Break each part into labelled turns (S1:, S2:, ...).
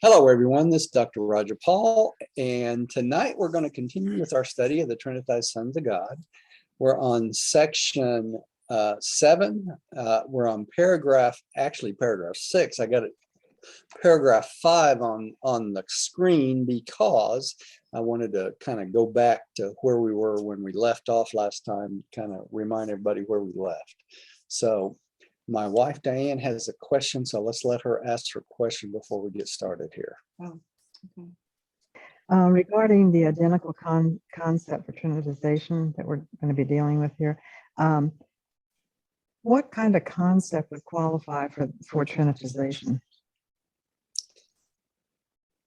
S1: Hello, everyone. This is Dr. Roger Paul, and tonight we're going to continue with our study of the Trinitized Sons of God. We're on section 7. We're on paragraph 6. I got it, paragraph 5 on the screen because I wanted to kind of go back to where we were when we left off last time, kind of remind everybody where we left. So my wife, Diane, has a question, so let's let her ask her question before we get started here.
S2: Oh, okay.
S3: Regarding the identical concept for trinitization that we're going to be dealing with here, what kind of concept would qualify for trinitization?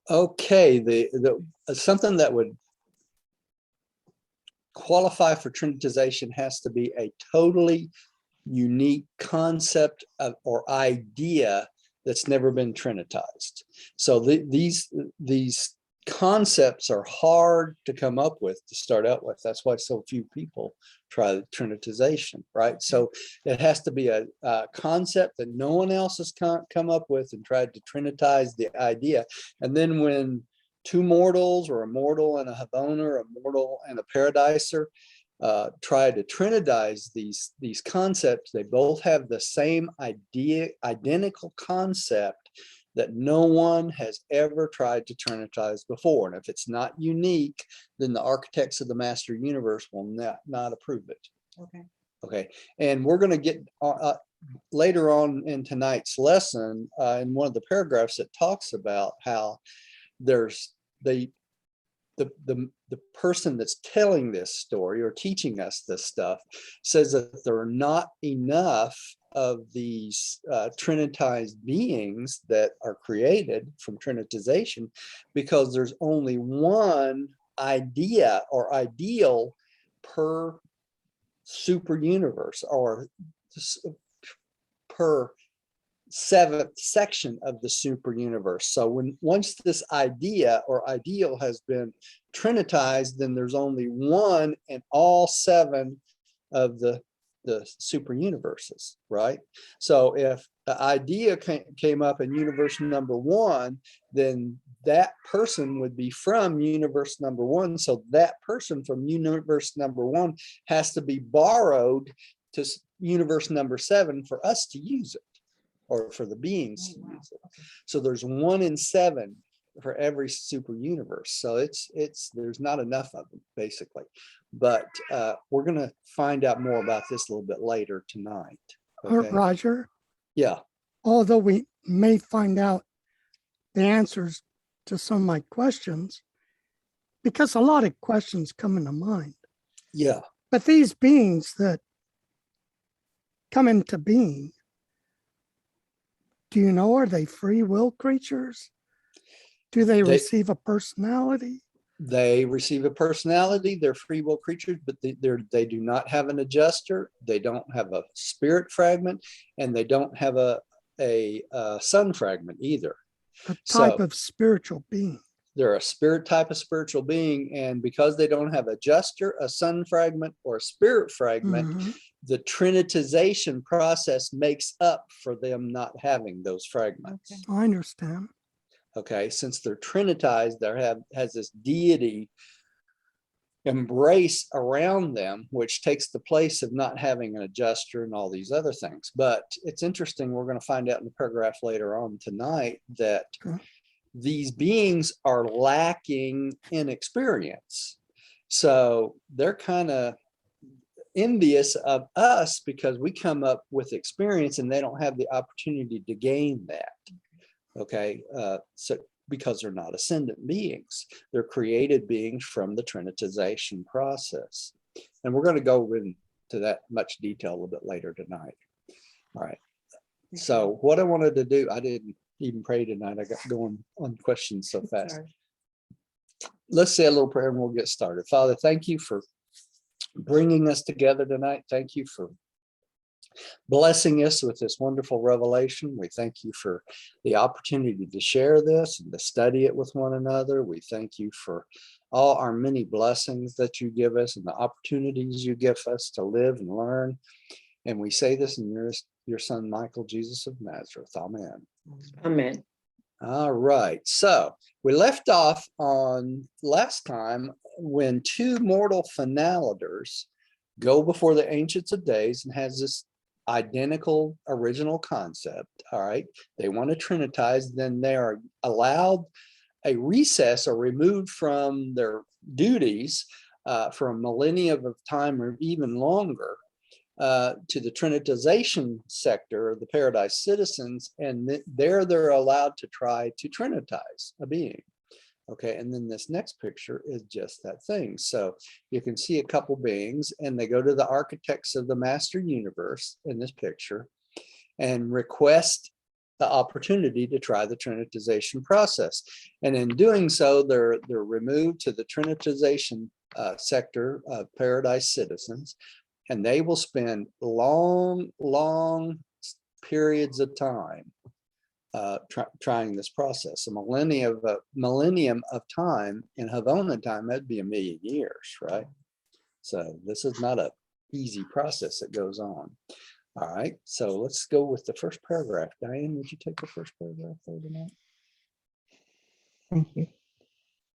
S1: Okay, the something that would qualify for trinitization has to be a totally unique concept or idea that's never been trinitized. So these concepts are hard to come up with to start out with. That's why so few people try trinitization, right? So it has to be a concept that no one else has come up with and tried to trinitize the idea. And then when two mortals, or a mortal and a Havoner, a mortal and a Paradiser, try to trinitize these concepts, they both have the same idea, identical concept that no one has ever tried to trinitize before. And if it's not unique, then the architects of the master universe will not approve it. Okay. And we're going to get later on in tonight's lesson in one of the paragraphs that talks about how there's the person that's telling this story or teaching us this stuff says that there are not enough of these trinitized beings that are created from trinitization because there's only one idea or ideal per super universe or per seventh section of the super universe. So once this idea or ideal has been trinitized, then there's only one in all 7 of the super universes, right? So if the idea came up in universe number 1, then that person would be from universe number 1. So that person from universe number 1 has to be borrowed to universe number 7 for us to use it, or for the beings to use it. So there's 1 in 7 for every super universe. So there's not enough of them, basically. But we're going to find out more about this a little bit later tonight. Okay?
S4: Roger,
S1: Yeah.
S4: although we may find out the answers to some of my questions, because a lot of questions come into mind.
S1: Yeah.
S4: But these beings that come into being, do you know, are they free will creatures? Do they receive a personality?
S1: They receive a personality. They're free will creatures, but they do not have an adjuster. They don't have a spirit fragment, and they don't have a sun fragment either.
S4: A type of spiritual being.
S1: They're a spirit type of spiritual being, and because they don't have adjuster, a sun fragment, or a spirit fragment, the trinitization process makes up for them not having those fragments.
S4: Okay. I understand.
S1: Okay, since they're trinitized, has this deity embrace around them, which takes the place of not having an adjuster and all these other things. But it's interesting, we're going to find out in the paragraph later on tonight that these beings are lacking in experience. So they're kind of envious of us because we come up with experience and they don't have the opportunity to gain that. Okay, so because they're not ascendant beings, they're created beings from the trinitization process. And we're going to go into that much detail a little bit later tonight. All right. So what I wanted to do, I didn't even pray tonight. I got going on questions so fast.
S2: Sorry.
S1: Let's say a little prayer and we'll get started. Father, thank you for bringing us together tonight. Thank you for blessing us with this wonderful revelation. We thank you for the opportunity to share this and to study it with one another. We thank you for all our many blessings that you give us and the opportunities you give us to live and learn. And we say this in your son, Michael, Jesus of Nazareth. Amen.
S2: Amen.
S1: All right, so we left off on last time when two mortal finaliters go before the Ancients of Days and has this identical original concept. All right, they want to trinitize, then they are allowed a recess or removed from their duties for a millennium of time or even longer to the trinitization sector of the paradise citizens, and there they're allowed to try to trinitize a being. Okay, and then this next picture is just that thing. So you can see a couple beings, and they go to the architects of the master universe in this picture and request the opportunity to try the trinitization process. And in doing so, they're removed to the trinitization sector of paradise citizens, and they will spend long periods of time trying this process. A millennium of time in Havona time, that'd be 1,000,000 years, right? So this is not a easy process that goes on. All right, so let's go with the first paragraph. Diane, would you take the first paragraph there tonight?
S3: Thank you.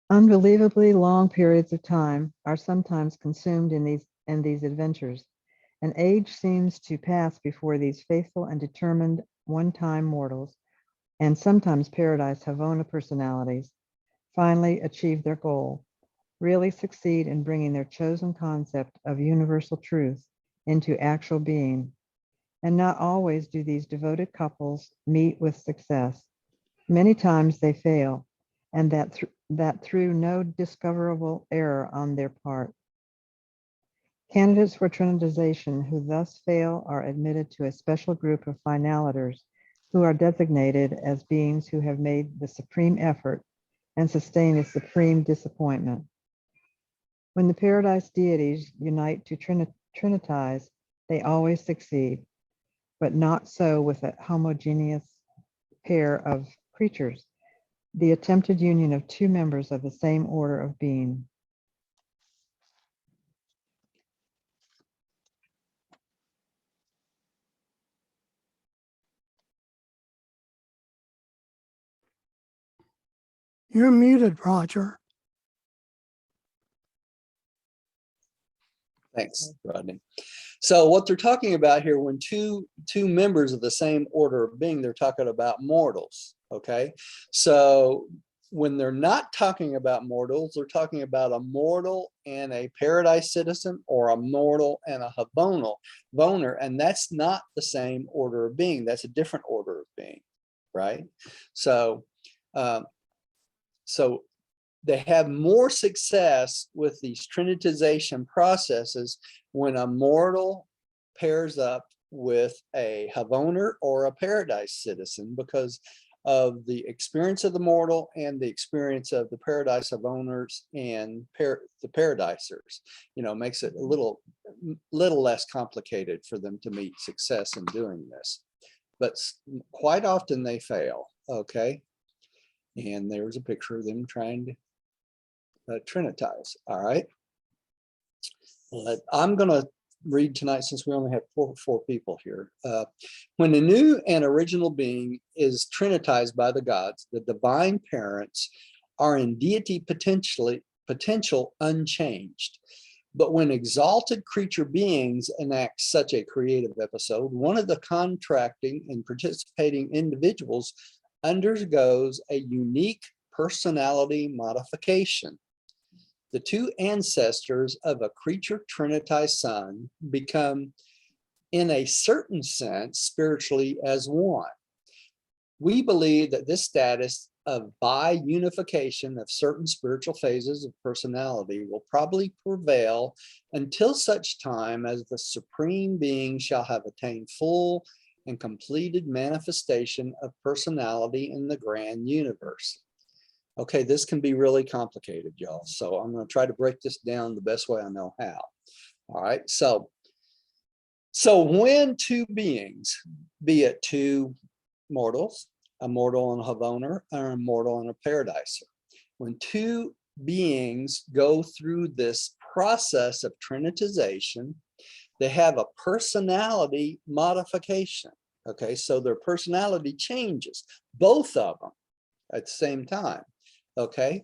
S3: Unbelievably long periods of time are sometimes consumed in these adventures. An age seems to pass before these faithful and determined one-time mortals, and sometimes Paradise Havona personalities, finally achieve their goal, really succeed in bringing their chosen concept of universal truth into actual being. And not always do these devoted couples meet with success. Many times they fail, and that through no discoverable error on their part. Candidates for trinitization who thus fail are admitted to a special group of finaliters who are designated as beings who have made the supreme effort and sustained a supreme disappointment. When the paradise deities unite to trinitize, they always succeed, but not so with a homogeneous pair of creatures, the attempted union of two members of the same order of being.
S4: You're muted, Roger.
S1: Thanks, Rodney. So what they're talking about here, when two members of the same order of being, they're talking about mortals. Okay, so when they're not talking about mortals, they're talking about a mortal and a paradise citizen, or a mortal and a Havoner, and that's not the same order of being. That's a different order of being, right? So, so they have more success with these trinitization processes when a mortal pairs up with a Havoner or a paradise citizen, because of the experience of the mortal and the experience of the paradise Havoners and the paradisers. You know, makes it a little less complicated for them to meet success in doing this. But quite often they fail, okay? And there's a picture of them trying to trinitize. All right. I'm going to read tonight, since we only have four people here. When a new and original being is trinitized by the gods, the divine parents are in deity potential unchanged. But when exalted creature beings enact such a creative episode, one of the contracting and participating individuals undergoes a unique personality modification. The two ancestors of a creature trinitized son become, in a certain sense, spiritually as one. We believe that this status of bi-unification of certain spiritual phases of personality will probably prevail until such time as the supreme being shall have attained full and completed manifestation of personality in the grand universe. Okay, this can be really complicated, y'all. So I'm going to try to break this down the best way I know how. All right, so when two beings, be it two mortals, a mortal and a Havoner, or a mortal and a paradiser, when two beings go through this process of trinitization, they have a personality modification. Okay, so their personality changes, both of them. at the same time. Okay.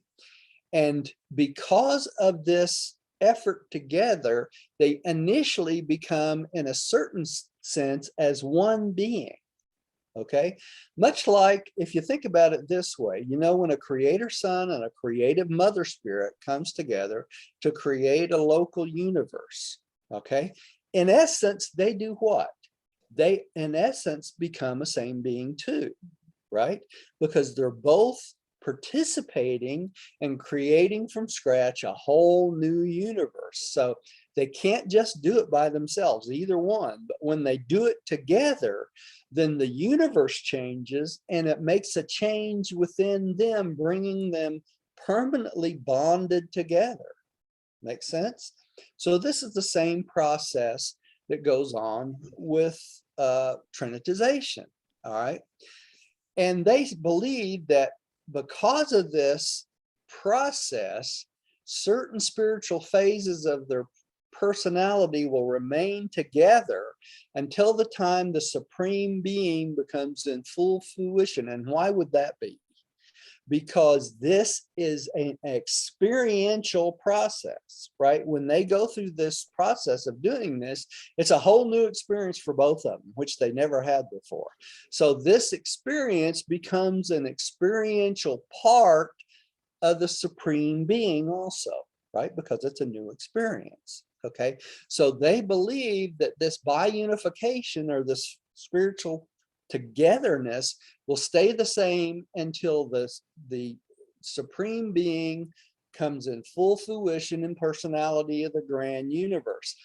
S1: And because of this effort together, they initially become, in a certain sense, as one being. Okay. Much like, if you think about it this way, you know, when a creator son and a creative mother spirit comes together to create a local universe. Okay. In essence, they do what? They, in essence, become a same being too, right? Because they're both participating and creating from scratch a whole new universe. So they can't just do it by themselves, either one. But when they do it together, then the universe changes and it makes a change within them, bringing them permanently bonded together. Make sense? So this is the same process that goes on with trinitization. All right. And they believe that because of this process, certain spiritual phases of their personality will remain together until the time the supreme being becomes in full fruition. And why would that be? Because this is an experiential process, right? When they go through this process of doing this, it's a whole new experience for both of them, which they never had before. So this experience becomes an experiential part of the supreme being also, right? Because it's a new experience, okay? So they believe that this biunification, or this spiritual togetherness, will stay the same until the supreme being comes in full fruition and personality of the grand universe.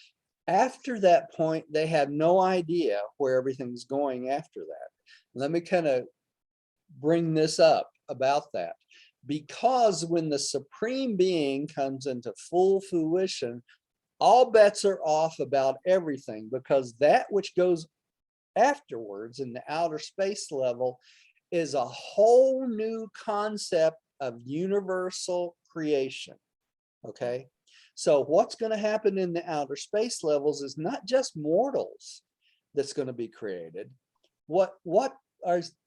S1: After that point, they have no idea where everything's going after that. Let me kind of bring this up about that. Because when the supreme being comes into full fruition, all bets are off about everything, because that which goes afterwards in the outer space level is a whole new concept of universal creation. Okay. So what's going to happen in the outer space levels is not just mortals that's going to be created. What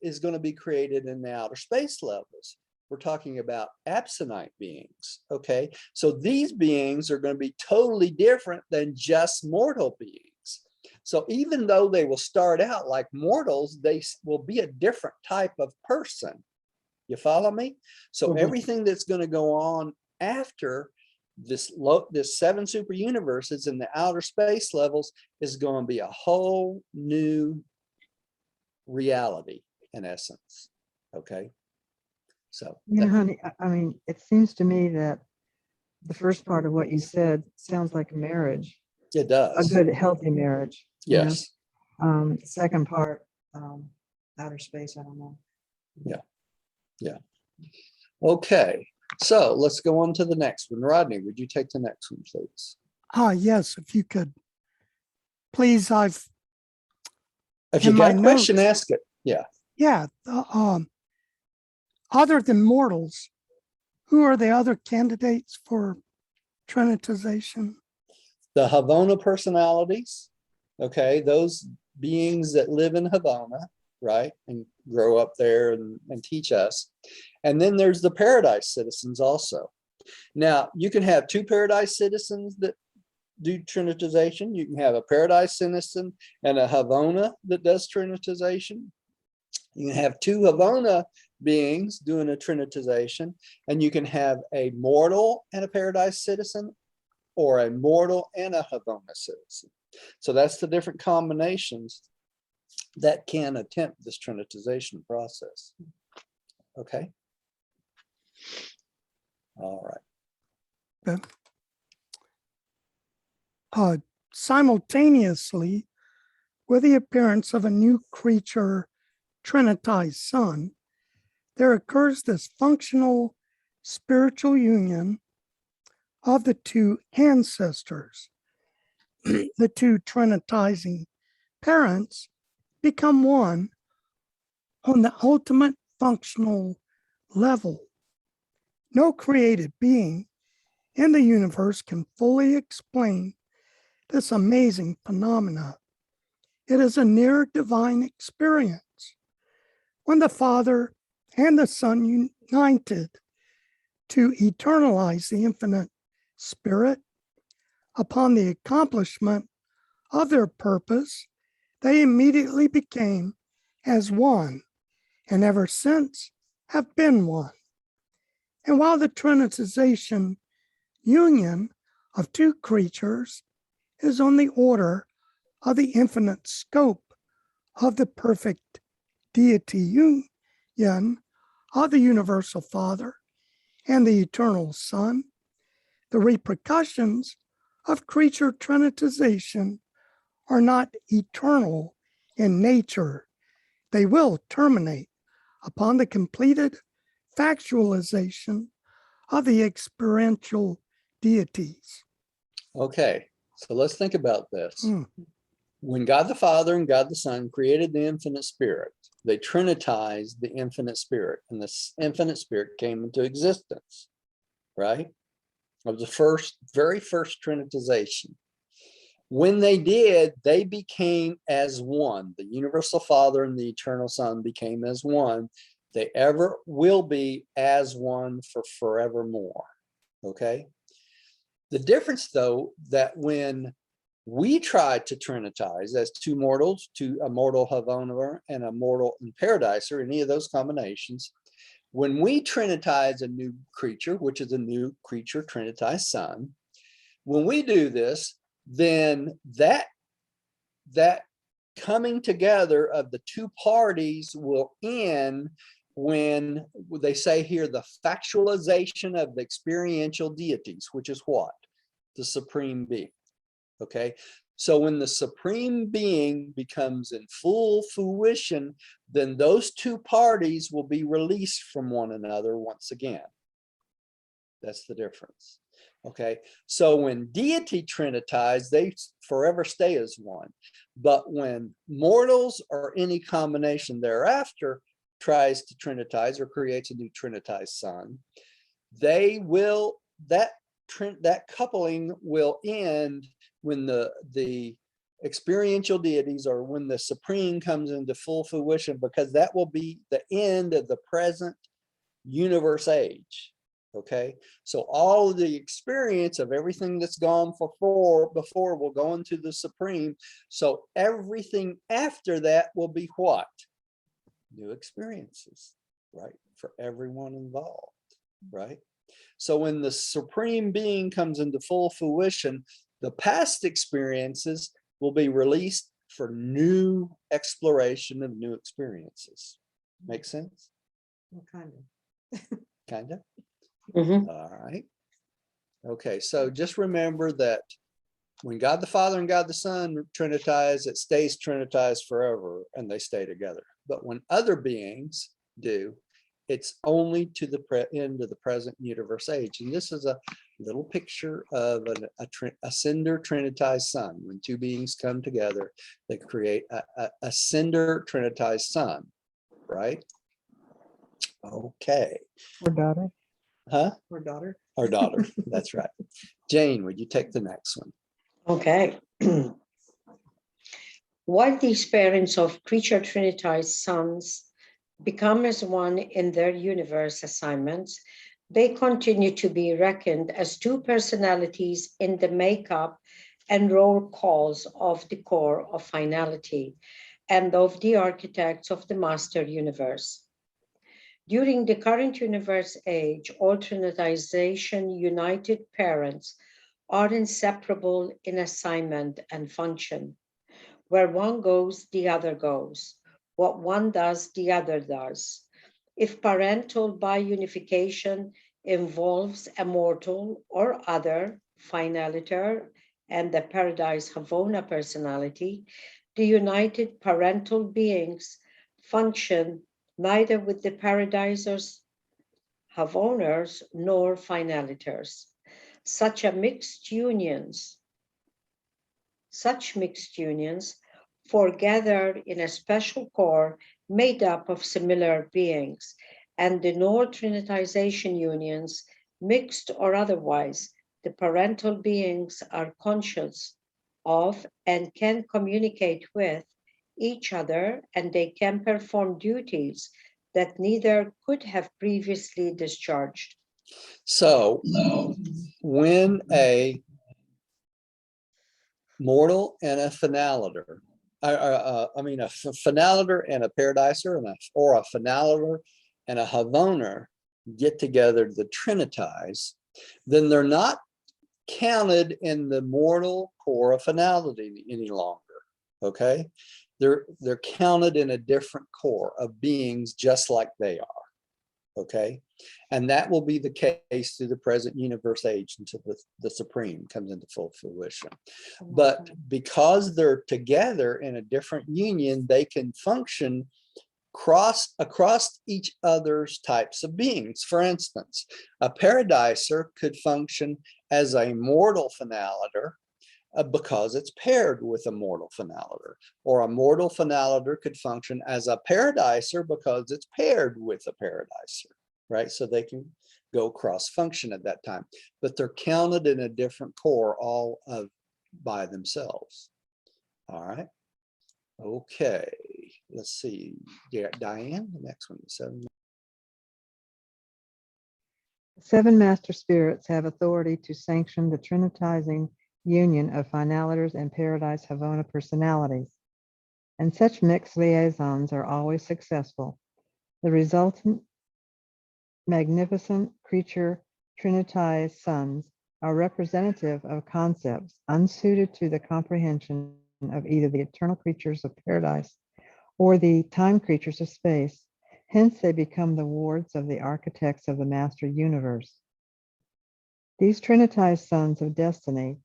S1: is going to be created in the outer space levels? We're talking about absonite beings. Okay. So these beings are going to be totally different than just mortal beings. So even though they will start out like mortals, they will be a different type of person. You follow me? So everything that's going to go on after this 7 super universes in the outer space levels is going to be a whole new reality, in essence. Okay. So,
S3: You know, honey, I mean, it seems to me that the first part of what you said sounds like a marriage,
S1: it
S3: a
S1: does.
S3: good, healthy marriage. you know?
S1: Yes.
S3: Second part, outer space, I don't know.
S1: Yeah. Okay. So let's go on to the next one. Rodney, would you take the next one, please?
S4: Yes, if you could. Please,
S1: If
S4: in
S1: you got
S4: my
S1: a question,
S4: notes-
S1: ask it. Yeah.
S4: other than mortals, who are the other candidates for trinitization?
S1: The Havona personalities. Okay. Those beings that live in Havona, right? And grow up there and teach us. And then there's the paradise citizens also. Now, you can have 2 paradise citizens that do trinitization. You can have a paradise citizen and a Havona that does trinitization. You can have 2 Havona beings doing a trinitization, and you can have a mortal and a paradise citizen, or a mortal and a Havona citizen. So that's the different combinations that can attempt this trinitization process. Okay. All right.
S4: Simultaneously with the appearance of a new creature trinitized son, there occurs this functional spiritual union of the 2 ancestors. The 2 trinitizing parents become one on the ultimate functional level. No created being in the universe can fully explain this amazing phenomena. It is a near divine experience when the Father and the Son united to eternalize the infinite Spirit. Upon the accomplishment of their purpose, they immediately became as one, and ever since have been one. And while the Trinitization union of two creatures is on the order of the infinite scope of the perfect deity union of the universal Father and the eternal Son, the repercussions of creature trinitization are not eternal in nature. They will terminate upon the completed factualization of the experiential deities.
S1: Okay, so let's think about this.
S4: Mm.
S1: When God the Father and God the Son created the infinite spirit, they trinitized the infinite spirit, and this infinite spirit came into existence, right? Of the very first trinitization. When they did, they became as one. The universal Father and the eternal Son became as one. They ever will be as one for forevermore. Okay. The difference, though, that when we try to trinitize as two mortals, to a mortal Havoner and a mortal in paradise, or any of those combinations, when we trinitize a new creature, which is a new creature, trinitized Son, when we do this, then that coming together of the two parties will end when they say here the factualization of the experiential deities, which is what? The supreme being. Okay, so when the supreme being becomes in full fruition, then those two parties will be released from one another once again. That's the difference. Okay, so when deity trinitized, they forever stay as one. But when mortals or any combination thereafter tries to trinitize or creates a new trinitized Son, they will, that coupling will end when the experiential deities, or when the supreme comes into full fruition, because that will be the end of the present universe age. Okay, so all of the experience of everything that's gone before will go into the supreme. So everything after that will be what? New experiences, right? For everyone involved, right? So when the supreme being comes into full fruition, the past experiences will be released for new exploration of new experiences. Make sense?
S3: Well, kind of.
S1: Kind of.
S2: Mhm.
S1: All right. Okay, so just remember that when God the Father and God the Son trinitize, it stays trinitized forever and they stay together. But when other beings do, it's only to the end of the present universe age. And this is a little picture of a cinder trinitized Son. When two beings come together, they create a cinder trinitized Son, right? Okay.
S3: Or daughter.
S1: Huh?
S3: Or daughter.
S1: Our daughter. That's right. Jane, would you take the next one?
S2: Okay. While these parents of creature trinitized sons become as one in their universe assignments, they continue to be reckoned as two personalities in the makeup and roll calls of the core of finality and of the architects of the master universe. During the current universe age, all trinitization united parents are inseparable in assignment and function. Where one goes, the other goes. What one does, the other does. If parental biunification involves a mortal or other finaliter and the Paradise Havona personality, the united parental beings function neither with the Paradisers, Havoners, nor finaliters. Such mixed unions foregather in a special core made up of similar beings, and the no trinitization unions, mixed or otherwise, the parental beings are conscious of and can communicate with each other, and they can perform duties that neither could have previously discharged.
S1: So when a mortal and a phenolater, a phenolater and a paradiser, or a phenolater and a havoner get together to trinitize, then they're not counted in the mortal core of finality any longer. Okay, they're counted in a different core of beings just like they are. Okay, and that will be the case through the present universe age until the supreme comes into full fruition. But because they're together in a different union, they can function across each other's types of beings. For instance, a paradiser could function as a mortal phenolater because it's paired with a mortal phenolater, or a mortal phenolater could function as a paradiser because it's paired with a paradiser, right? So they can go cross function at that time, but they're counted in a different core all by themselves. All right. Okay, let's see. Yeah, Diane, the next one.
S3: Seven master spirits have authority to sanction the trinitizing union of finalaters and paradise Havona personalities, and such mixed liaisons are always successful. The resultant magnificent creature trinitized sons are representative of concepts unsuited to the comprehension of either the eternal creatures of paradise or the time creatures of space. Hence, they become the wards of the architects of the master universe. These trinitized sons of destiny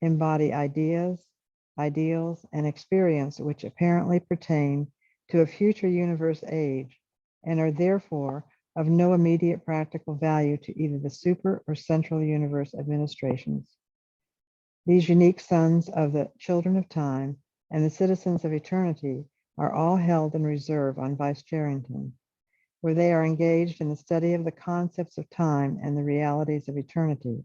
S3: embody ideas, ideals, and experience which apparently pertain to a future universe age and are therefore of no immediate practical value to either the super or central universe administrations. These unique sons of the children of time and the citizens of eternity are all held in reserve on Vice-Gerrington, where they are engaged in the study of the concepts of time and the realities of eternity,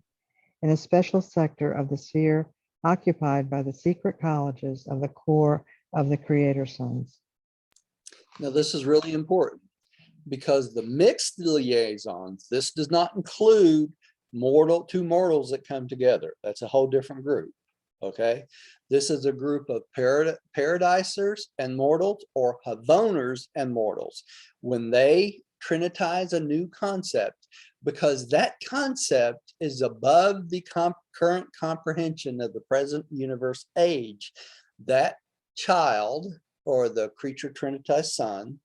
S3: in a special sector of the sphere occupied by the secret colleges of the core of the Creator Sons.
S1: Now, this is really important because the mixed liaisons, this does not include two mortals that come together. That's a whole different group. Okay, this is a group of paradisers and mortals, or havoners and mortals, when they trinitize a new concept, because that concept is above the current comprehension of the present universe age. That child, or the creature trinitized son,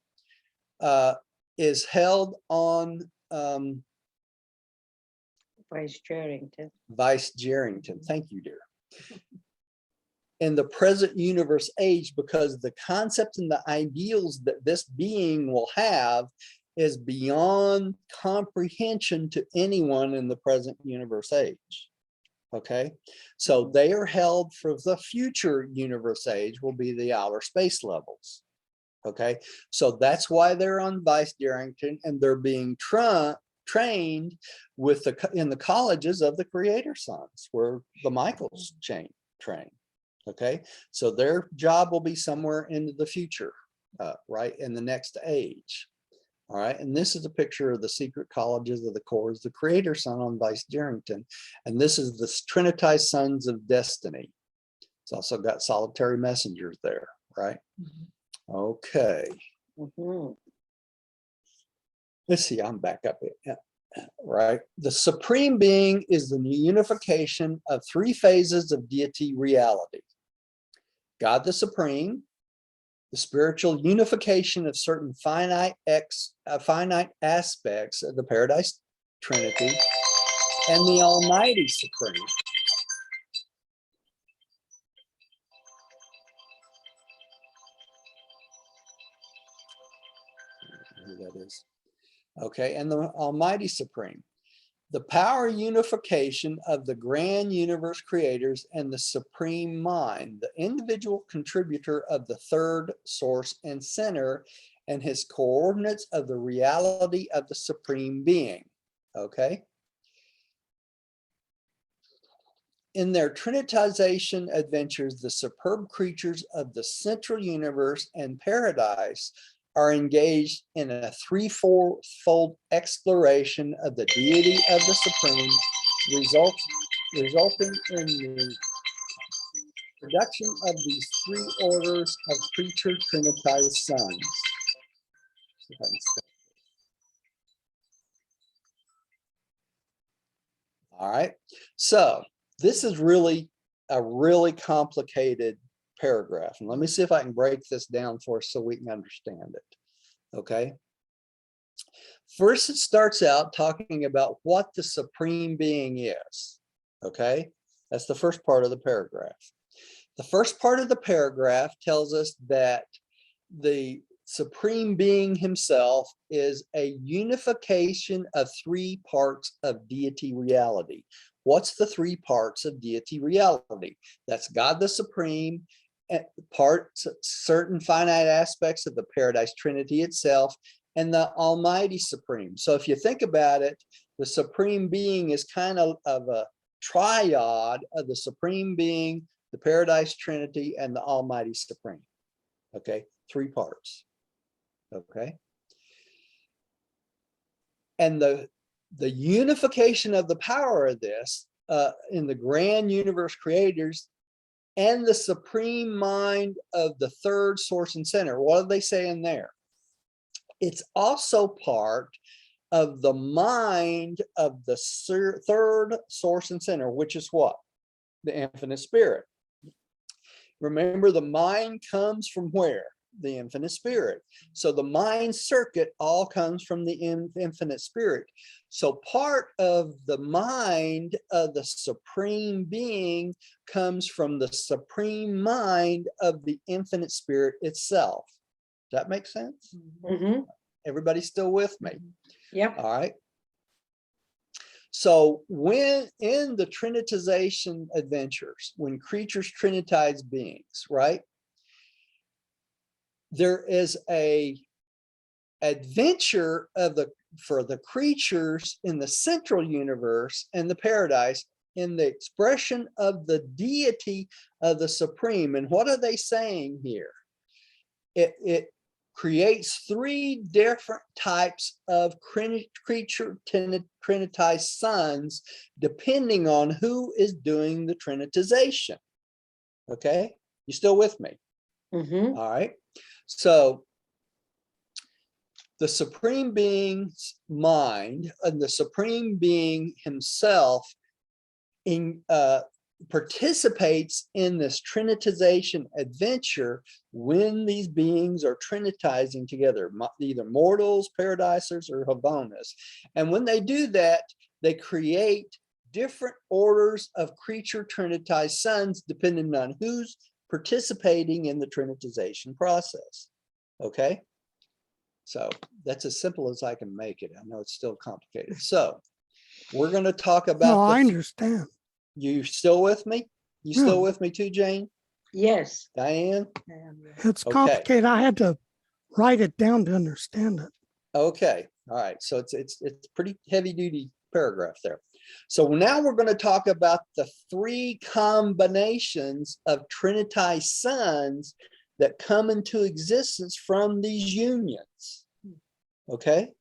S1: is held on
S2: Vice-Gerrington.
S1: Vice-Gerrington. Thank you, dear. In the present universe age, because the concepts and the ideals that this being will have is beyond comprehension to anyone in the present universe age. Okay, so they are held for the future universe age, will be the outer space levels. Okay, so that's why they're on Vice-Gerrington, and they're being trained with in the colleges of the Creator Sons, where the Michaels train. Okay, so their job will be somewhere into the future, right, in the next age. All right, and this is a picture of the secret colleges of the cores, the Creator Son on Vice-Gerrington, and this is the trinitized sons of destiny. It's also got solitary messengers there, right? Mm-hmm. Okay. Mm-hmm. Let's see, I'm back up here. Right, the supreme being is the unification of three phases of deity reality: God the Supreme, the spiritual unification of certain finite aspects of the Paradise Trinity, and the Almighty Supreme. Who that is. Okay, and the Almighty Supreme. The power unification of the grand universe creators and the supreme mind, the individual contributor of the third source and center, and his coordinates of the reality of the supreme being. Okay. In their trinitization adventures, the superb creatures of the central universe and paradise are engaged in a threefold exploration of the deity of the Supreme, resulting in the production of these three orders of creature trinitized sons. All right, so this is really a really complicated paragraph. And let me see if I can break this down for us so we can understand it. Okay. First, it starts out talking about what the Supreme Being is. Okay. That's the first part of the paragraph. The first part of the paragraph tells us that the Supreme Being himself is a unification of three parts of deity reality. What's the three parts of deity reality? That's God the Supreme, parts, certain finite aspects of the Paradise Trinity itself, and the Almighty Supreme. So if you think about it, the Supreme Being is kind of a triad of the Supreme Being, the Paradise Trinity, and the Almighty Supreme. Okay, three parts. Okay. And the unification of the power of this in the grand universe creators and the supreme mind of the third source and center. What are they saying there? It's also part of the mind of the third source and center, which is what? The infinite spirit. Remember, the mind comes from where? The infinite spirit. So the mind circuit all comes from the infinite spirit. So part of the mind of the Supreme Being comes from the supreme mind of the infinite spirit itself. Does that make sense?
S2: Mm-hmm.
S1: Everybody still with me?
S2: Yep.
S1: All right. So when in the trinitization adventures, when creatures trinitize beings, right? There is a adventure of for the creatures in the central universe and the paradise in the expression of the deity of the Supreme. And what are they saying here? It creates three different types of creature trinitized sons, depending on who is doing the trinitization. Okay, you still with me?
S2: Mm-hmm.
S1: All right. So the Supreme Being's mind and the Supreme Being himself participates in this trinitization adventure when these beings are trinitizing together, either mortals, paradisers, or Havonas. And when they do that, they create different orders of creature trinitized sons depending on who's participating in the trinitization process. Okay, so that's as simple as I can make it. I know it's still complicated. So we're going to talk about.
S4: No, I understand.
S1: You still with me? You
S4: Yeah.
S1: still with me too, Jane?
S2: Yes.
S1: Diane?
S4: It's
S1: Okay.
S4: complicated. I had to write it down to understand it.
S1: Okay. All right. So it's pretty heavy duty paragraph there. So now we're going to talk about the three combinations of trinitized sons that come into existence from these unions. Okay.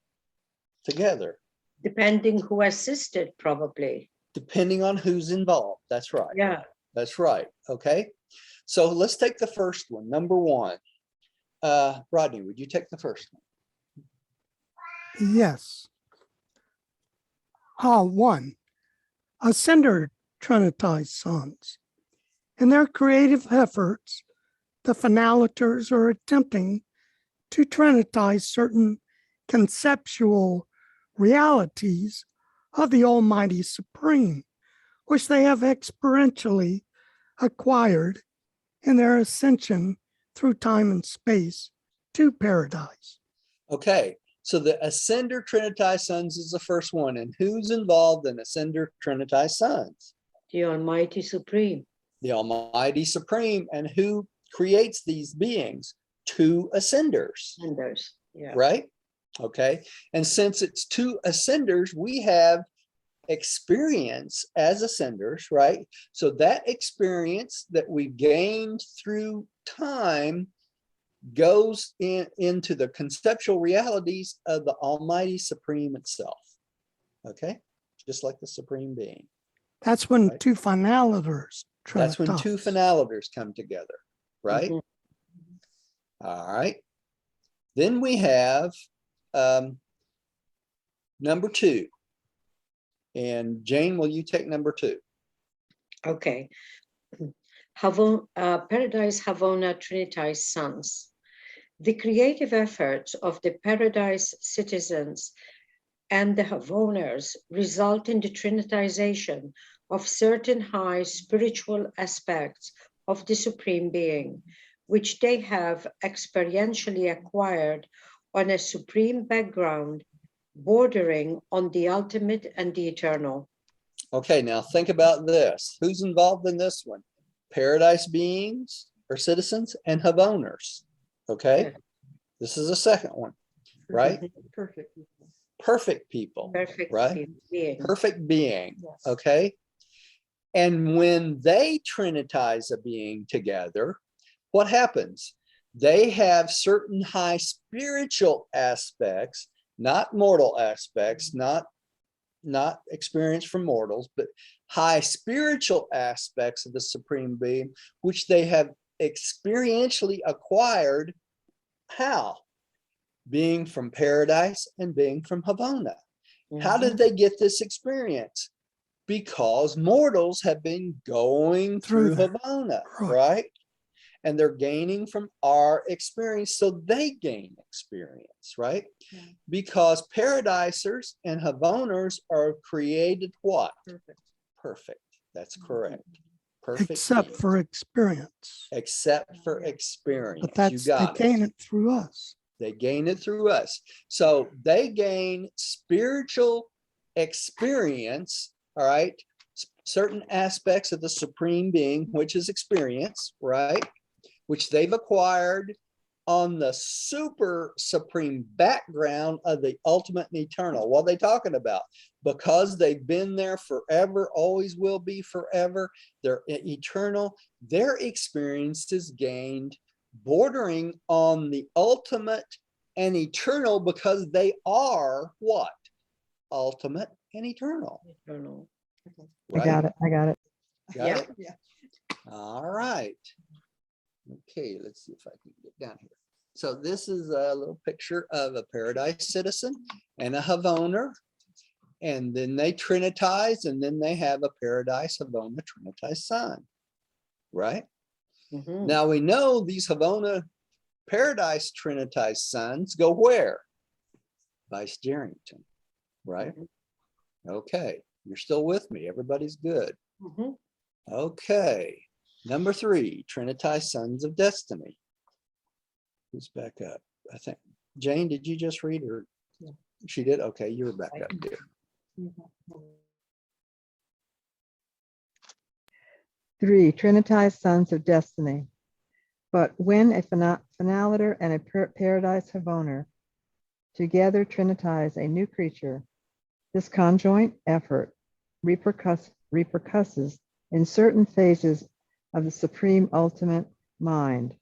S1: Together.
S2: Depending who assisted, probably.
S1: Depending on who's involved. That's right.
S2: Yeah.
S1: That's right. Okay. So let's take the first one. Number one. Rodney, would you take the first one?
S4: Yes. One, ascender trinitized sons. In their creative efforts, the finaliters are attempting to trinitize certain conceptual realities of the Almighty Supreme, which they have experientially acquired in their ascension through time and space to paradise.
S1: Okay, so the ascender trinitized sons is the first one. And who's involved in ascender trinitized sons?
S2: The Almighty Supreme.
S1: The Almighty Supreme. And who creates these beings? Two ascenders.
S2: Ascenders. Yeah.
S1: Right? Okay. And since it's two ascenders, we have experience as ascenders, right? So that experience that we gained through time goes into the conceptual realities of the Almighty Supreme itself. Okay, just like the Supreme Being.
S4: That's when
S1: Right.
S4: two finaliters.
S1: That's when two
S4: Trinitized.
S1: finaliters come together, right?
S2: Mhm.
S1: All right. Then we have number 2. And Jane, will you take number 2?
S2: Okay. Paradise Havona Trinitized Sons. The creative efforts of the Paradise citizens and the Havoners result in the Trinitization of certain high spiritual aspects of the Supreme Being, which they have experientially acquired on a supreme background bordering on the ultimate and the eternal.
S1: Okay, now think about this. Who's involved in this one? Paradise beings or citizens and Havoners. Okay, this is the second one, right?
S3: Perfect.
S1: Perfect people,
S2: Perfect
S1: right?
S2: being.
S1: Perfect being,
S3: Yes.
S1: okay? And when they trinitize a being together, what happens? They have certain high spiritual aspects, not mortal aspects, not experience from mortals, but high spiritual aspects of the Supreme Being, which they have experientially acquired. How? Being from paradise and being from Havona. How did they get this experience? Because mortals have been going through
S4: there.
S1: Havona,
S4: Right.
S1: right? And they're gaining from our experience, so they gain experience, right?
S3: Yeah.
S1: Because paradisers and Havoners are created what?
S3: Perfect.
S1: Perfect. That's correct. Perfect.
S4: Except
S1: beings.
S4: for experience.
S1: Except for experience.
S4: But that's,
S1: you
S4: they
S1: got
S4: gain
S1: it.
S4: it through us.
S1: They gain it through us. So they gain spiritual experience, all right? Certain aspects of the Supreme Being, which is experience, right? Which they've acquired on the super supreme background of the ultimate and eternal. What are they talking about? Because they've been there forever, always will be forever. They're eternal. Their experience is gained bordering on the ultimate and eternal because they are what? Ultimate and eternal.
S2: Eternal.
S1: Right?
S3: I got it.
S1: Got
S2: Yeah.
S1: it?
S3: Yeah.
S1: All right. Okay, let's see if I can get down here. So this is a little picture of a paradise citizen and a Havoner. And then they trinitize, and then they have a paradise Havona trinitized son. Right?
S2: Mhm.
S1: Now we know these Havona paradise trinitized sons go where? Vice Jerrington. Right?
S2: Mhm.
S1: Okay, you're still with me. Everybody's good.
S2: Mhm.
S1: Okay. Number 3, Trinitized Sons of Destiny. Who's back up? I think, Jane, did you just read or?
S3: Yeah.
S1: She did? Okay, you're back up there.
S3: 3, Trinitized Sons of Destiny. But when a finaliter and a paradise Havoner together trinitize a new creature, this conjoint effort repercusses in certain phases of the supreme ultimate mind.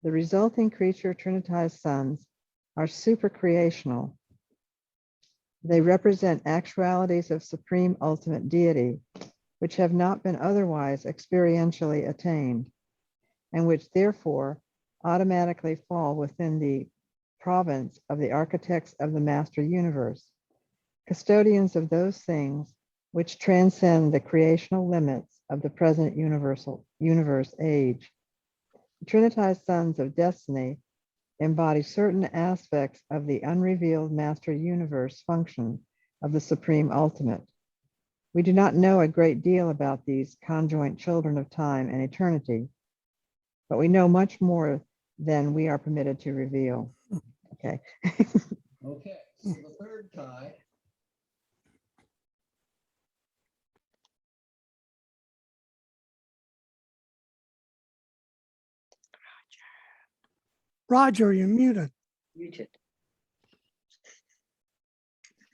S3: The resulting creature trinitized sons are supercreational. They represent actualities of supreme ultimate deity, which have not been otherwise experientially attained, and which therefore automatically fall within the province of the architects of the master universe, custodians of those things which transcend the creational limits of the present universe age. The Trinitized Sons of Destiny embody certain aspects of the unrevealed master universe function of the supreme ultimate. We do not know a great deal about these conjoint children of time and eternity, but we know much more than we are permitted to reveal. Okay.
S1: Okay, so the third type.
S4: Roger, you're muted.
S2: Muted.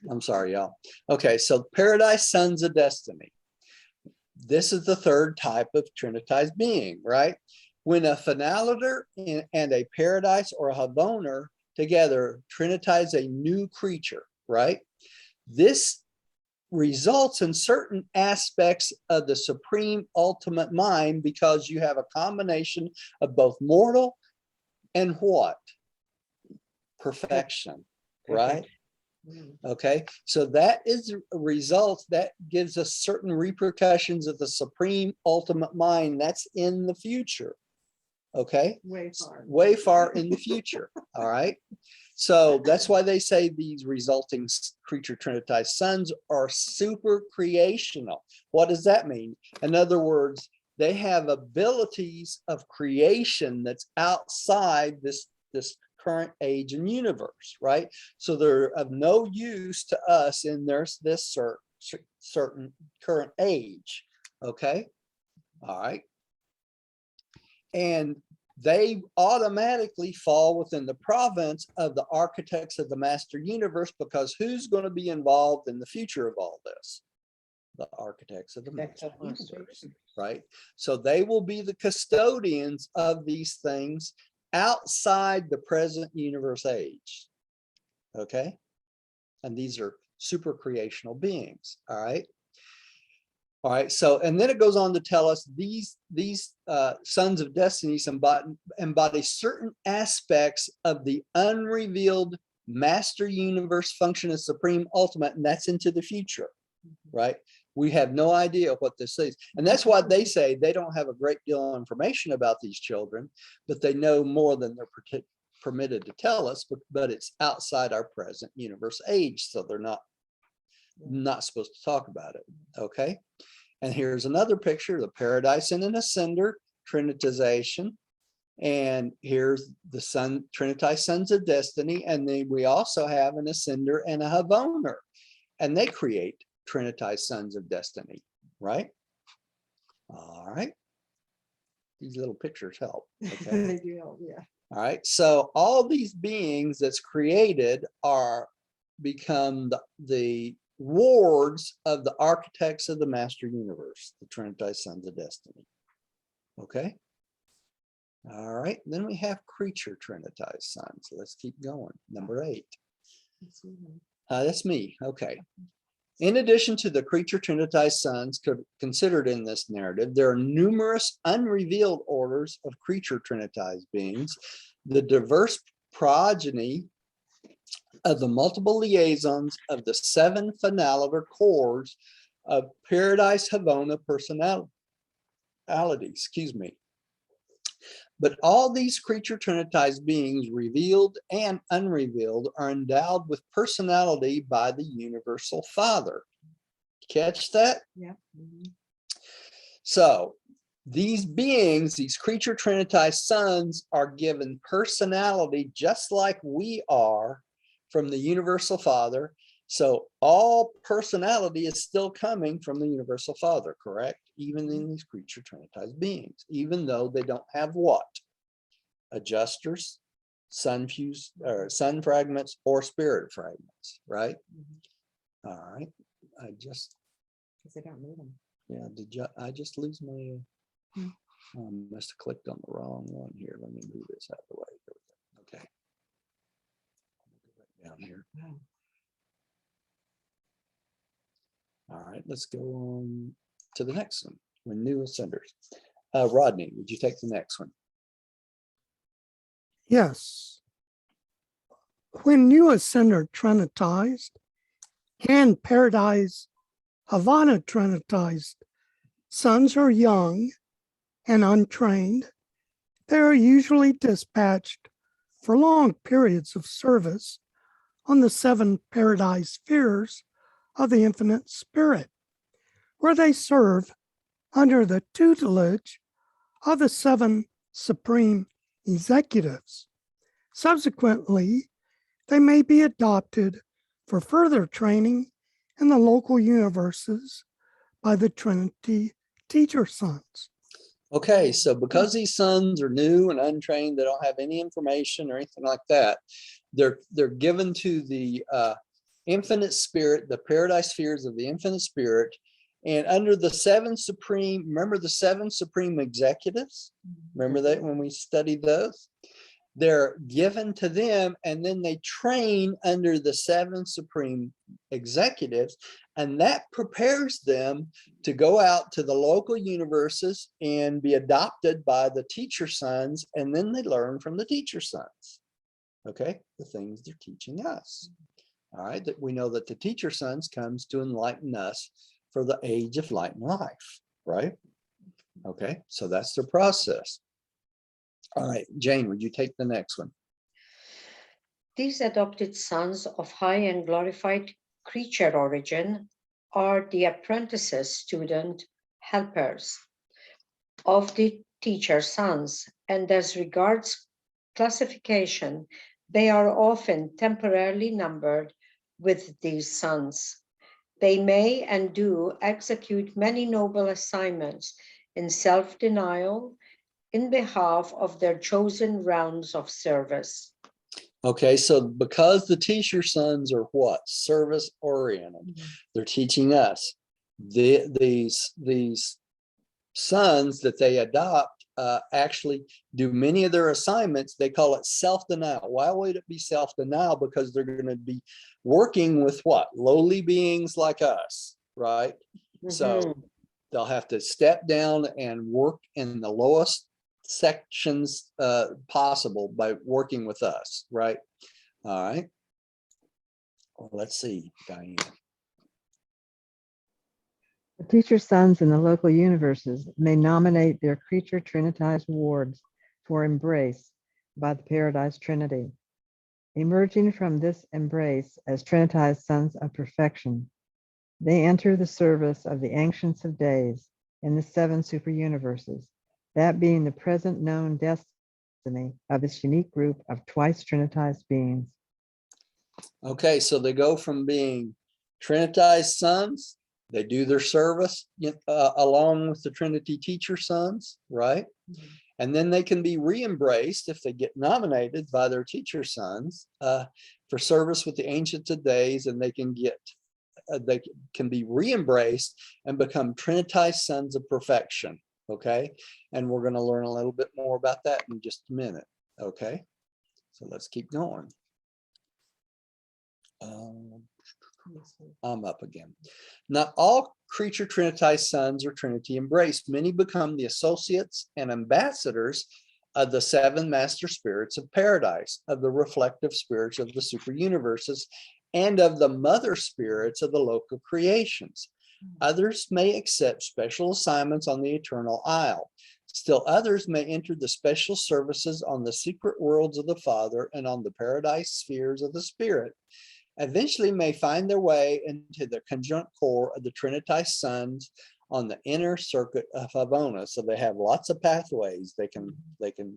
S1: I'm sorry, y'all. Okay, so Paradise Sons of Destiny. This is the third type of trinitized being, right? when a finaliter and a paradise or a havoner together trinitize a new creature, right? This results in certain aspects of the supreme ultimate mind, because you have a combination of both mortal and what? Perfection, right? Okay, so that is a result that gives us certain repercussions of the supreme ultimate mind that's in the future. Okay, way far in the future. All right, so that's why they say these resulting creature trinitized sons are super creational. What does that mean? In other words, they have abilities of creation that's outside this current age and universe, right? So they're of no use to us in this certain current age. Okay, all right. And they automatically fall within the province of the architects of the master universe, because who's going to be involved in the future of all this? The architects of the master universe, right? So they will be the custodians of these things outside the present universe age. Okay, and these are super creational beings. All right. All right, so, and then it goes on to tell us these sons of destiny embody certain aspects of the unrevealed master universe function as supreme ultimate, and that's into the future, right? We have no idea what this is. And that's why they say they don't have a great deal of information about these children, but they know more than they're permitted to tell us, but it's outside our present universe age, so they're not supposed to talk about it. Okay, and here's another picture, the paradise and an ascender trinitization, and here's the trinitized sons of destiny, and then we also have an ascender and a havoner, and they create trinitized sons of destiny, right? All right, these little pictures help. Okay.
S3: They do help, yeah.
S1: All right, so all these beings that's created become the wards of the architects of the master universe, the trinitized sons of destiny. Okay. All right, then we have creature trinitized sons. So let's keep going. Number 8. That's me. Okay. In addition to the creature trinitized sons considered in this narrative, there are numerous unrevealed orders of creature trinitized beings, the diverse progeny of the multiple liaisons of the 7 finaliter cores of Paradise Havona personality. Excuse me. But all these creature trinitized beings, revealed and unrevealed, are endowed with personality by the universal Father. Catch that?
S3: Yeah.
S1: So these beings, these creature trinitized sons, are given personality just like we are from the universal Father. So all personality is still coming from the universal Father, correct? Even in these creature trinitized beings, even though they don't have what? Adjusters, sun fragments, or spirit fragments, right? All right. Because
S3: they don't need them.
S1: Yeah, I just lose my, must have clicked on the wrong one here. Let me move this out of the way. Okay. Down here. All right, let's go on to the next one. When new ascenders. Rodney, would you take the next one?
S4: Yes. When new ascender trinitized and paradise Havana trinitized sons are young and untrained, they are usually dispatched for long periods of service on the 7 paradise spheres of the infinite spirit, where they serve under the tutelage of the 7 supreme executives. Subsequently, they may be adopted for further training in the local universes by the Trinity teacher sons.
S1: Okay, so because these sons are new and untrained, they don't have any information or anything like that, they're given to the infinite spirit, the paradise spheres of the infinite spirit, And under the seven supreme, remember the seven supreme executives? Remember that when we studied those? They're given to them, and then they train under the seven supreme executives, and that prepares them to go out to the local universes and be adopted by the teacher sons, and then they learn from the teacher sons. Okay, the things they're teaching us. All right, that we know that the teacher sons comes to enlighten us for the age of light and life, right? Okay, so that's the process. All right, Jane, would you take the next one?
S2: These adopted sons of high and glorified creature origin are the apprentices, student, helpers of the teacher sons, and as regards classification, they are often temporarily numbered with these sons. They may and do execute many noble assignments in self-denial in behalf of their chosen rounds of service.
S1: Okay, so because the teacher sons are what? Service oriented. They're teaching us. These sons that they adopt actually do many of their assignments. They call it self-denial. Why would it be self-denial? Because they're going to be working with what? Lowly beings like us, right? So they'll have to step down and work in the lowest sections possible by working with us, right? All right. Well, let's see, Diane.
S3: The teacher sons in the local universes may nominate their creature trinitized wards for embrace by the Paradise Trinity. Emerging from this embrace as trinitized sons of perfection, they enter the service of the Ancients of Days in the seven super universes, that being the present known destiny of this unique group of twice trinitized beings.
S1: Okay, so they go from being trinitized sons, they do their service along with the Trinity teacher sons, right? And then they can be re-embraced if they get nominated by their teacher sons for service with the Ancients of Days, and they can be re-embraced and become trinitized sons of perfection. Okay, and we're going to learn a little bit more about that in just a minute. Okay, so let's keep going. I'm up again. Not all creature trinitized sons are Trinity embraced. Many become the associates and ambassadors of the seven master spirits of paradise, of the reflective spirits of the super universes, and of the mother spirits of the local creations. Others may accept special assignments on the eternal isle. Still others may enter the special services on the secret worlds of the Father and on the paradise spheres of the Spirit. Eventually may find their way into the conjunct core of the trinitized sons on the inner circuit of Havona. So they have lots of pathways they can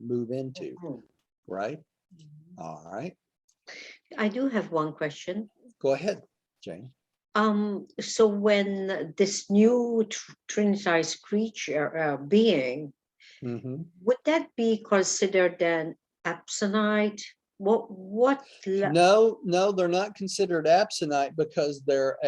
S1: move into, right? All right.
S2: I do have one question.
S1: Go ahead, Jane.
S2: So when this new trinitized creature being, would that be considered an absonite?
S1: No, they're not considered absonite because they're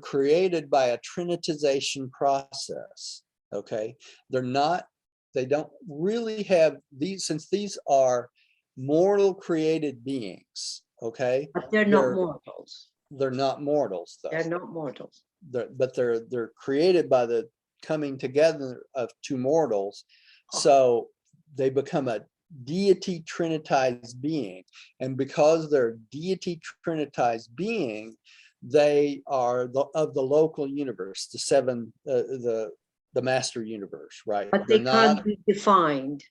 S1: created by a trinitization process. Okay, they don't really have these, since these are mortal created beings. Okay,
S2: but they're not mortals.
S1: They're not mortals, though.
S2: They're not mortals.
S1: But they're created by the coming together of two mortals. So they become a deity trinitized being, and because they're deity trinitized being, they are of the local universe, the seven, the master universe, right?
S2: But they can't be defined.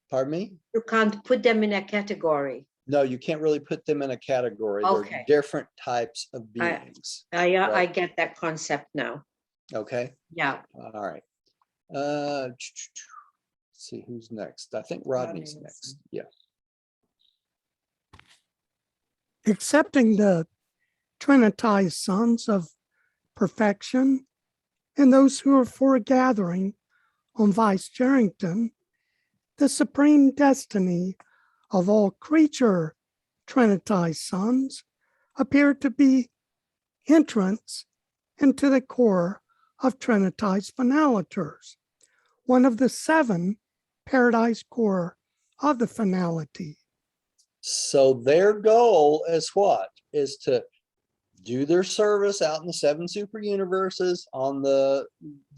S1: Pardon me?
S2: You can't put them in a category.
S1: No, you can't really put them in a category.
S2: Okay.
S1: They're different types of beings.
S2: I get that concept now.
S1: Okay.
S2: Yeah.
S1: All right. Let's see who's next. I think Rodney's next. Yeah.
S4: Accepting the trinitized sons of perfection and those who are for a gathering on Vice Jerrington, the supreme destiny of all creature trinitized sons appear to be entrance into the core of trinitized finalators, one of the 7 paradise core of the finality.
S1: So their goal is what? Is to do their service out in the 7 super universes on the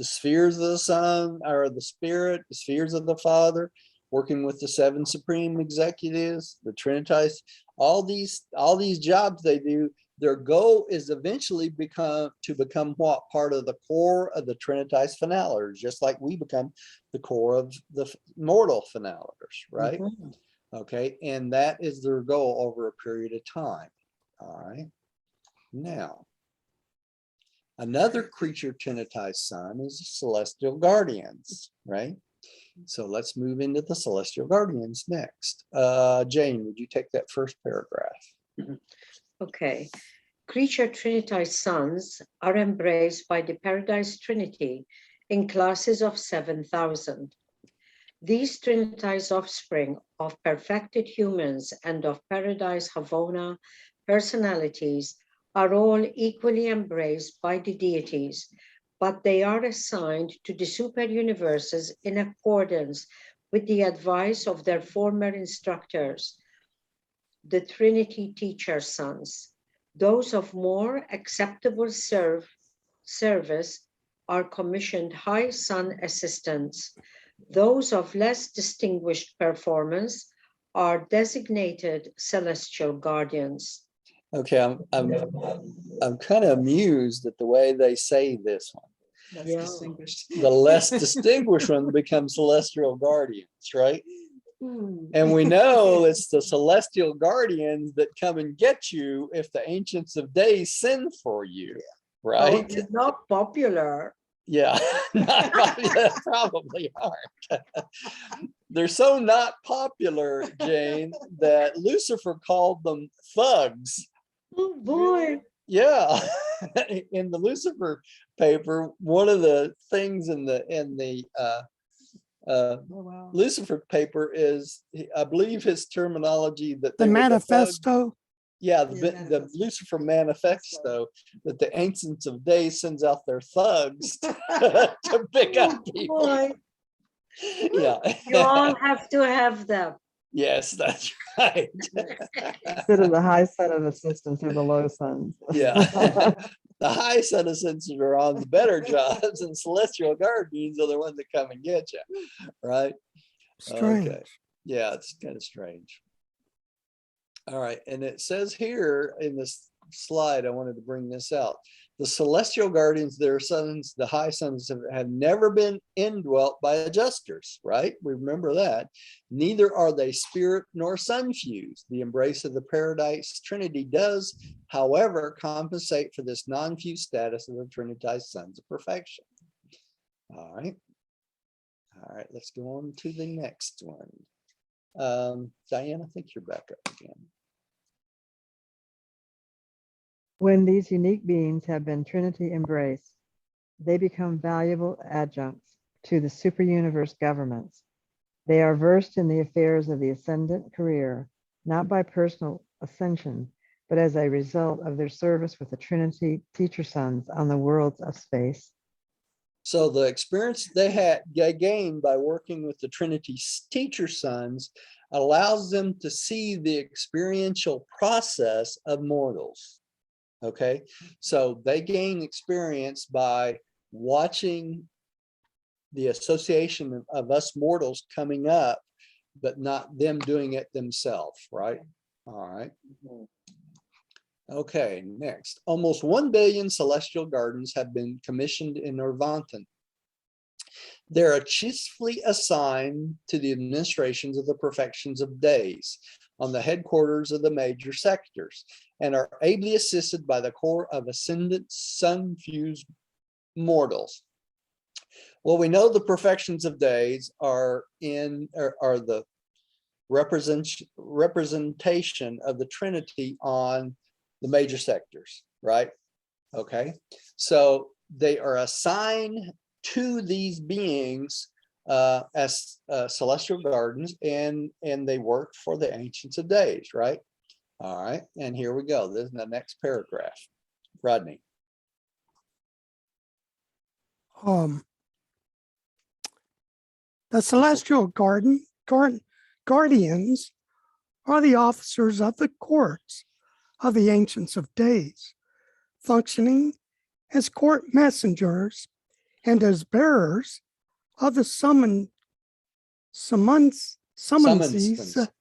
S1: spheres of the Son, or the Spirit, the spheres of the Father, working with the 7 supreme executives, the Trinitized, all these jobs they do. Their goal is eventually become what? Part of the core of the Trinitized finalators, just like we become the core of the mortal finalators, right?
S2: Mhm.
S1: Okay, and that is their goal over a period of time. All right. Now, another creature trinitized son is the celestial guardians, right? So let's move into the celestial guardians next. Jane, would you take that first paragraph?
S2: Okay. Creature trinitized sons are embraced by the Paradise Trinity in classes of 7,000. These trinitized offspring of perfected humans and of Paradise Havona personalities are all equally embraced by the deities, but they are assigned to the super universes in accordance with the advice of their former instructors, the Trinity teacher sons. Those of more acceptable service are commissioned high son assistants. Those of less distinguished performance are designated celestial guardians.
S1: Okay, I'm kind of amused at the way they say this one.
S5: Less
S2: Yeah.
S5: distinguished.
S1: The less distinguished one becomes celestial guardians, right? And we know it's the celestial guardians that come and get you if the ancients of days send for you, right?
S2: Oh, not popular.
S1: Yeah, probably aren't. They're so not popular, Jane, that Lucifer called them thugs.
S2: Oh boy.
S1: Yeah, in the Lucifer paper, one of the things in the
S5: Oh, wow.
S1: Lucifer paper is, I believe his terminology that
S4: The
S1: they were thugs.
S4: manifesto.
S1: Yeah,
S5: Yeah,
S1: the
S5: manifesto.
S1: Lucifer manifesto, that the ancients of days sends out their thugs to pick up people.
S2: Boy,
S1: Yeah.
S2: you all have to have them.
S1: Yes, that's right.
S3: Consider the high son of assistants or the low sons.
S1: Yeah. The high citizens are on the better jobs, and celestial guardians are the ones that come and get you, right?
S4: Strange.
S1: Okay. Yeah, it's kind of strange. All right, and it says here in this slide, I wanted to bring this out. The celestial guardians, their sons, the high sons, have never been indwelt by adjusters, right? We remember that. Neither are they spirit nor sun fused. The embrace of the Paradise Trinity does, however, compensate for this non-fused status of the Trinitized sons of perfection. All right. All right, let's go on to the next one. Diane, I think you're back up again.
S3: When these unique beings have been Trinity embraced, they become valuable adjuncts to the super universe governments. They are versed in the affairs of the ascendant career, not by personal ascension, but as a result of their service with the Trinity teacher sons on the worlds of space.
S1: So the experience they gained by working with the Trinity teacher sons allows them to see the experiential process of mortals. Okay, so they gain experience by watching the association of us mortals coming up, but not them doing it themselves, right? All right. Okay, next. Almost 1 billion celestial gardens have been commissioned in Nirvantan. They're chiefly assigned to the administrations of the perfections of days on the headquarters of the major sectors, and are ably assisted by the core of ascendant sun-fused mortals. Well, we know the perfections of days are the representation of the Trinity on the major sectors, right? Okay, so they are assigned to these beings as celestial gardens, and they work for the ancients of days, right? All right, and here we go. This is the next paragraph. Rodney.
S4: The celestial guardians are the officers of the courts of the Ancients of Days, functioning as court messengers and as bearers of the summonses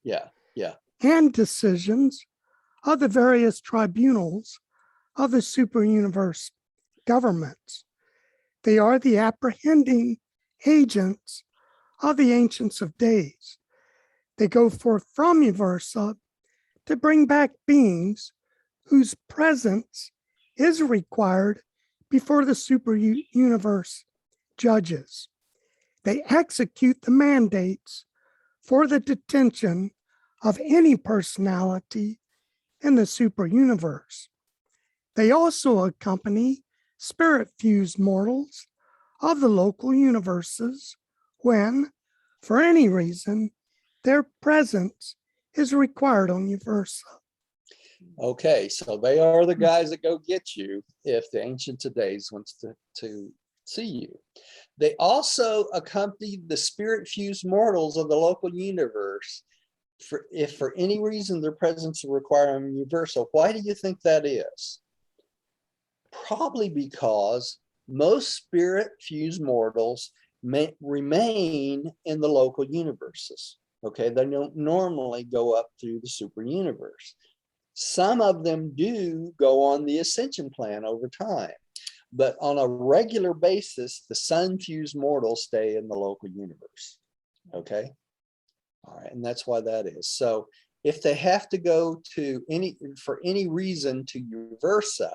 S1: Yeah, yeah.
S4: and decisions of the various tribunals of the superuniverse governments. They are the apprehending agents of the Ancients of Days. They go forth from Uversa to bring back beings whose presence is required before the super universe judges. They execute the mandates for the detention of any personality in the super universe. They also accompany spirit-fused mortals of the local universes when, for any reason, their presence is required on Uversa.
S1: Okay, so they are the guys that go get you if the Ancient of Days wants to see you. They also accompany the spirit-fused mortals of the local universe if for any reason their presence is required on Uversa. Why do you think that is? Probably because most spirit-fused mortals may remain in the local universes. Okay, they don't normally go up through the super universe. Some of them do go on the ascension plan over time, but on a regular basis, the sun-fused mortals stay in the local universe. Okay, all right, and that's why that is. So if they have to go to for any reason to Uversa,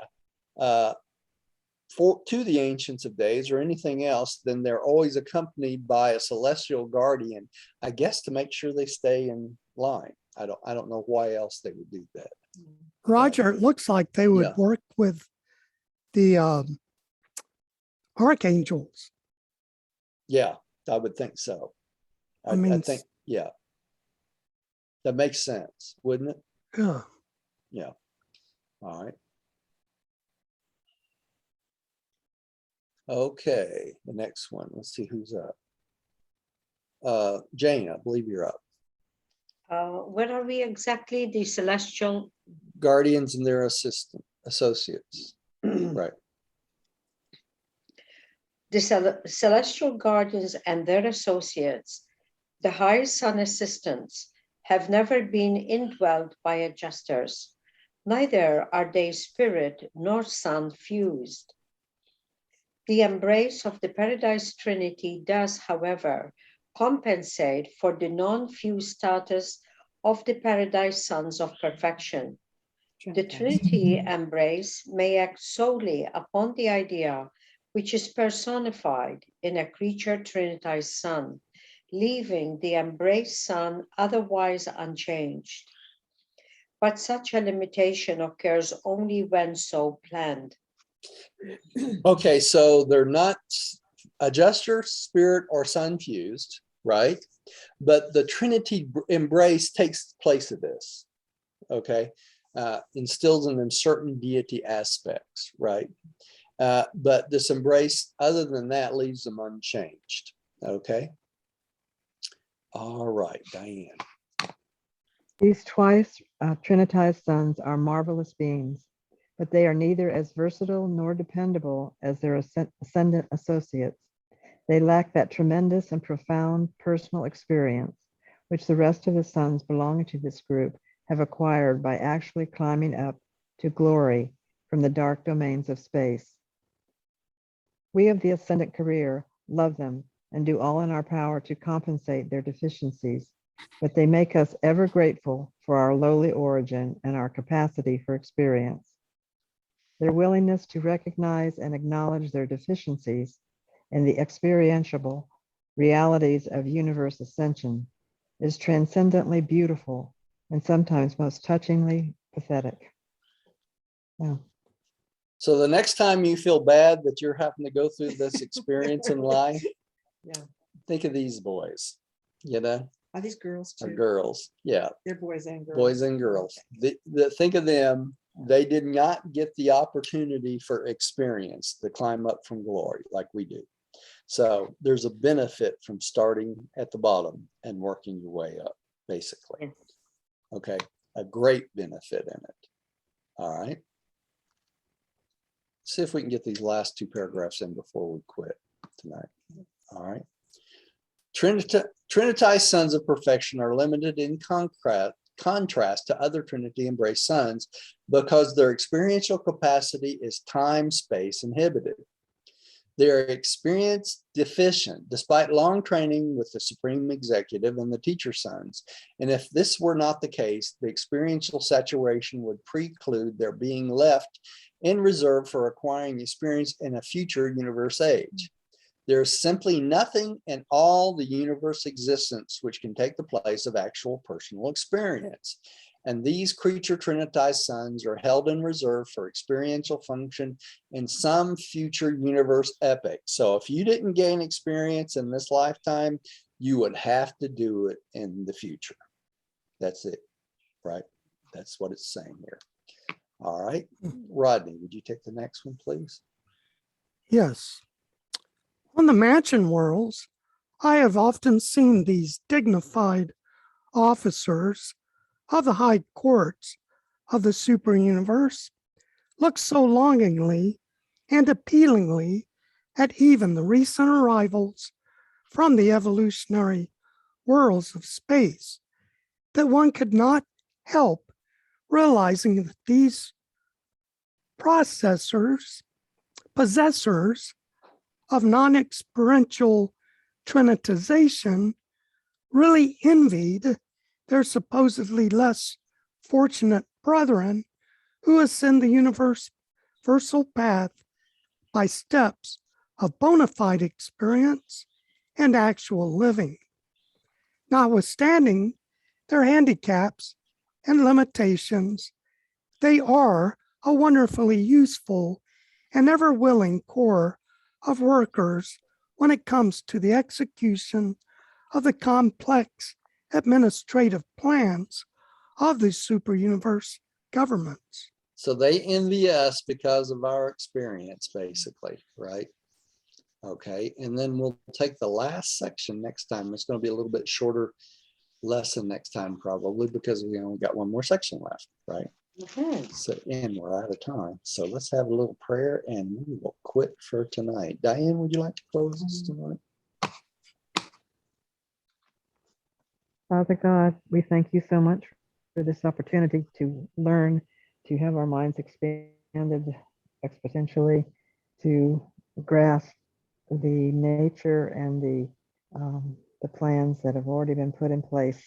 S1: to the Ancients of Days or anything else, then they're always accompanied by a celestial guardian, I guess, to make sure they stay in line. I don't know why else they would do that.
S4: Roger, it looks like they would work with the archangels.
S1: Yeah, I would think so. I think, yeah, that makes sense, wouldn't it?
S4: Yeah.
S1: Yeah. All right. Okay, the next one. Let's see who's up. Jane, I believe you're up.
S2: Where are we exactly? The celestial
S1: Guardians and their associates. Right.
S2: The celestial guardians and their associates, the high sun assistants, have never been indwelled by adjusters. Neither are they spirit nor sun fused. The embrace of the Paradise Trinity does, however, compensate for the non-fused status of the Paradise Sons of Perfection. The Trinity embrace may act solely upon the idea which is personified in a creature trinitized sun, leaving the embraced sun otherwise unchanged. But such a limitation occurs only when so planned.
S1: Okay, so they're not adjuster, spirit, or sun fused, right? But the Trinity embrace takes place of this, okay? Instills in them certain deity aspects, right? But this embrace, other than that, leaves them unchanged, okay? All right, Diane.
S3: These twice trinitized sons are marvelous beings, but they are neither as versatile nor dependable as their ascendant associates. They lack that tremendous and profound personal experience, which the rest of the sons belonging to this group have acquired by actually climbing up to glory from the dark domains of space. We of the ascendant career love them and do all in our power to compensate their deficiencies, but they make us ever grateful for our lowly origin and our capacity for experience. Their willingness to recognize and acknowledge their deficiencies in the experiential realities of universe ascension is transcendently beautiful and sometimes most touchingly pathetic. Yeah.
S1: So the next time you feel bad that you're having to go through this experience in life, think of these boys, you know?
S5: Are these girls too?
S1: Or girls, yeah.
S5: They're boys and girls.
S1: Boys and girls. Think of them, they did not get the opportunity for experience to climb up from glory like we do. So there's a benefit from starting at the bottom and working your way up, basically.
S2: Yes.
S1: Okay, a great benefit in it. All right. See if we can get these last two paragraphs in before we quit tonight. All right. Trinitized sons of perfection are limited in contrast to other Trinity embraced sons because their experiential capacity is time-space inhibited. They are experience deficient despite long training with the Supreme Executive and the teacher sons. And if this were not the case, the experiential saturation would preclude their being left in reserve for acquiring experience in a future universe age. There's simply nothing in all the universe existence which can take the place of actual personal experience. And these creature trinitized sons are held in reserve for experiential function in some future universe epoch. So if you didn't gain experience in this lifetime, you would have to do it in the future. That's it, right? That's what it's saying here. All right, Rodney, would you take the next one, please?
S4: Yes. On the mansion worlds, I have often seen these dignified officers of the high courts of the super universe look so longingly and appealingly at even the recent arrivals from the evolutionary worlds of space that one could not help realizing that these possessors of non-experiential trinitization really envied their supposedly less fortunate brethren who ascend the universal path by steps of bona fide experience and actual living. Notwithstanding their handicaps and limitations, they are a wonderfully useful and ever willing core of workers when it comes to the execution of the complex administrative plans of the super universe governments.
S1: So they envy us because of our experience, basically, right? Okay, and then we'll take the last section next time. It's going to be a little bit shorter lesson next time, probably, because we only got one more section left, right? So, and we're out of time. So let's have a little prayer and we will quit for tonight. Diane, would you like to close us tonight?
S3: Father God, we thank you so much for this opportunity to learn, to have our minds expanded exponentially, to grasp the nature and the plans that have already been put in place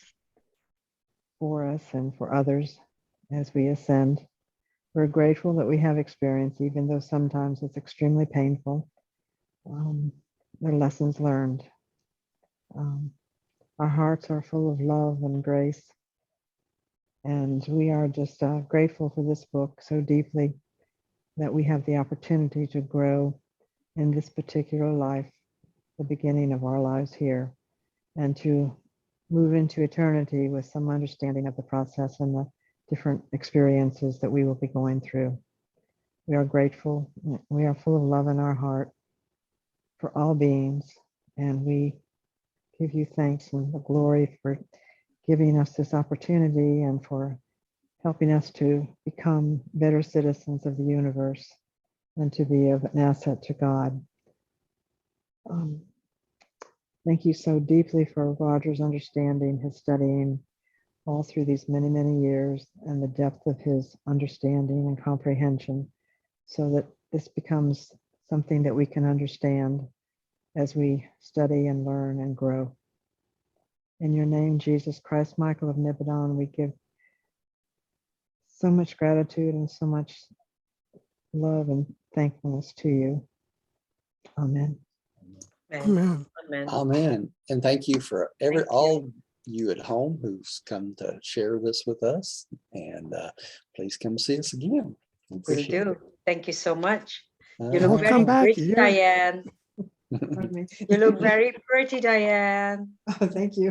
S3: for us and for others as we ascend. We're grateful that we have experience, even though sometimes it's extremely painful. They're lessons learned. Our hearts are full of love and grace. And we are just grateful for this book so deeply that we have the opportunity to grow in this particular life, the beginning of our lives here, and to move into eternity with some understanding of the process and the different experiences that we will be going through. We are grateful. We are full of love in our heart for all beings, and we give you thanks and the glory for giving us this opportunity and for helping us to become better citizens of the universe and to be of an asset to God. Thank you so deeply for Roger's understanding, his studying all through these many, many years, and the depth of his understanding and comprehension, so that this becomes something that we can understand as we study and learn and grow. In your name, Jesus Christ, Michael of Nibbidon, we give so much gratitude and so much love and thankfulness to you. Amen.
S4: Amen.
S2: Amen.
S1: Amen. And thank you for all you at home who's come to share this with us. And please come see us again.
S2: Will do. Thank you so much. You
S4: I'll
S2: look very
S4: come back
S2: pretty,
S4: here.
S2: Diane.
S3: Pardon me.
S2: You look very pretty, Diane.
S3: Oh, thank you.